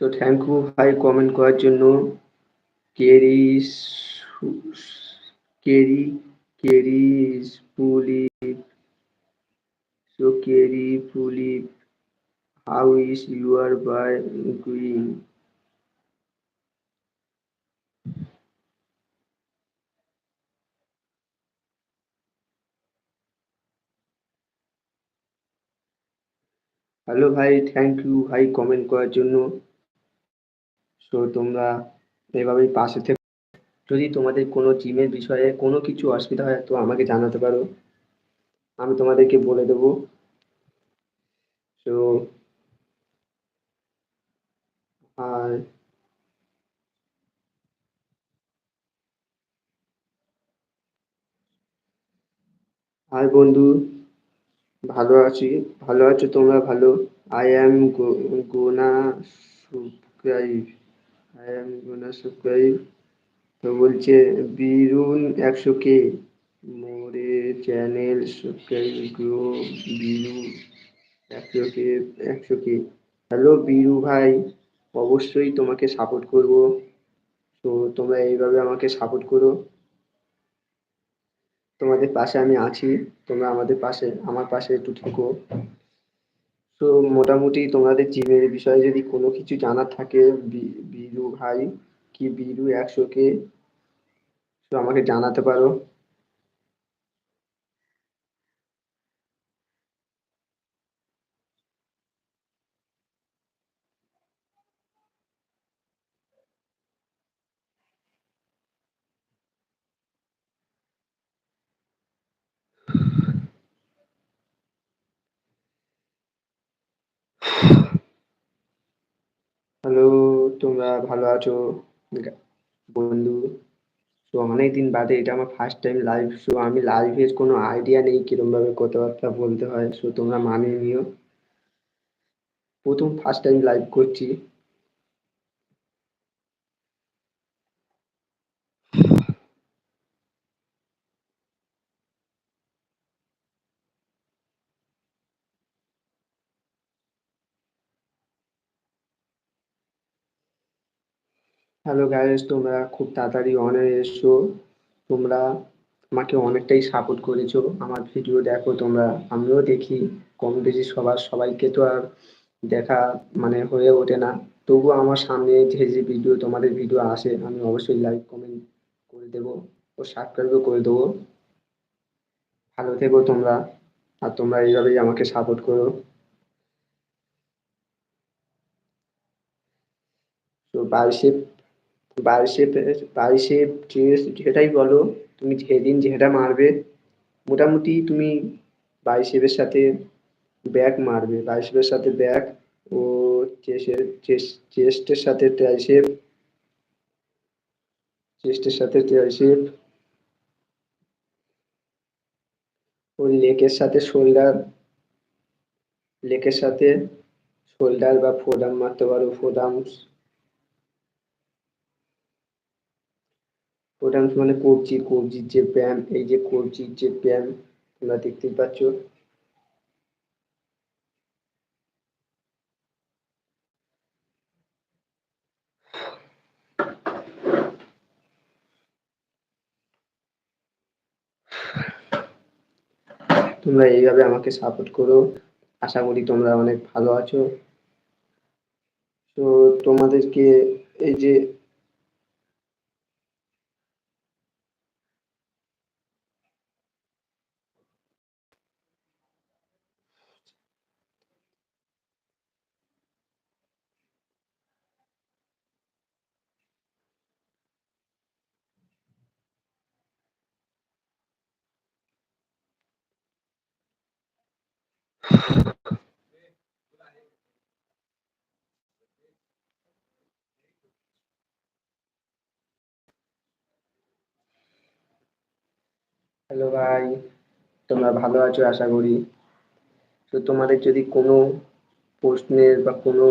তো thank you ভাই comment করার জন্য। কেরি কেরি কেরি পুলি কেরি পুলি how is your bye going? Hello ভাই, থ্যাংক ইউ ভাই কমেন্ট করার জন্য। সো তোমরা এভাবেই পাশে থেকো। যদি তোমাদের কোনো জিমের বিষয়ে কোনো কিছু অসুবিধা হয় তো আমাকে জানাতে পারো, আমি তোমাদেরকে বলে দেবো। তো আর আর বন্ধু, ভালো আছি। ভালো আছো তোমরা? ভালো? I am gonna subscribe. I am gonna subscribe. তো বলছে বিরুন 100K মোরে channel subscribe grow Biru 100K 100K। Hello Biru ভাই, অবশ্যই তোমাকে সাপোর্ট করব। তো তোমরা এইভাবে আমাকে সাপোর্ট করো। তোমাদের পাশে আমি আছি, তোমরা আমাদের পাশে আমার পাশে একটু থেকো। তো মোটামুটি তোমাদের জিমের বিষয়ে যদি কোনো কিছু জানার থাকে, বিরু ভাই কি বিরু 100K, তো আমাকে জানাতে পারো। হ্যালো, তোমরা ভালো আছো বন্ধু? তো অনেকদিন বাদে এটা আমার ফার্স্ট টাইম লাইভ। সো আমি লাইভের কোনো আইডিয়া নেই কিরম ভাবে কথাবার্তা বলতে হয়, সো তোমরা মানিয়ে নিও। প্রথম ফার্স্ট টাইম লাইভ করছি। হ্যালো গাইস, তোমরা খুব তাড়াতাড়ি অনে এসো। তোমরা আমাকে অনেকটাই সাপোর্ট করেছো, আমার ভিডিও দেখো তোমরা, আমিও দেখি। কম বেশি সবাইকে তো আর দেখা মানে হয়ে ওঠে না। তবুও আমার সামনে যে যে ভিডিও তোমাদের ভিডিও আসে আমি অবশ্যই লাইক কমেন্ট করে দেবো ও সাবস্ক্রাইবও করে দেবো। ভালো থেকো তোমরা, আর তোমরা এইভাবেই আমাকে সাপোর্ট করো। তো বাইসেপ বাইসেপ বাইসেপ চেস্ট যেটাই বলো, তুমি যেদিন যেটা মারবে, মোটামুটি তুমি বাইসেপের সাথে ব্যাক মারবে, বাইসেপের সাথে ব্যাক ও চেস্টের সাথে ট্রাইসেপ, চেস্টের সাথে ট্রাইসেপ ও লেকের সাথে শোল্ডার, লেকের সাথে শোল্ডার বা ফোরআর্ম মারতে পারো। ফোরআর্মস, ফোরআর্মস মানে কবজির যে ব্যায়াম, এই যে কবজির যে ব্যায়াম তোমরা দেখতেই পাচ্ছ। তোমরা এইভাবে আমাকে সাপোর্ট করো, আশা করি তোমরা অনেক ভালো আছো। তো তোমাদেরকে এই যে হ্যালো ভাই, তোমরা ভালো আছো আশা করি। তো তোমাদের যদি কোনো প্রশ্নের বা কোনো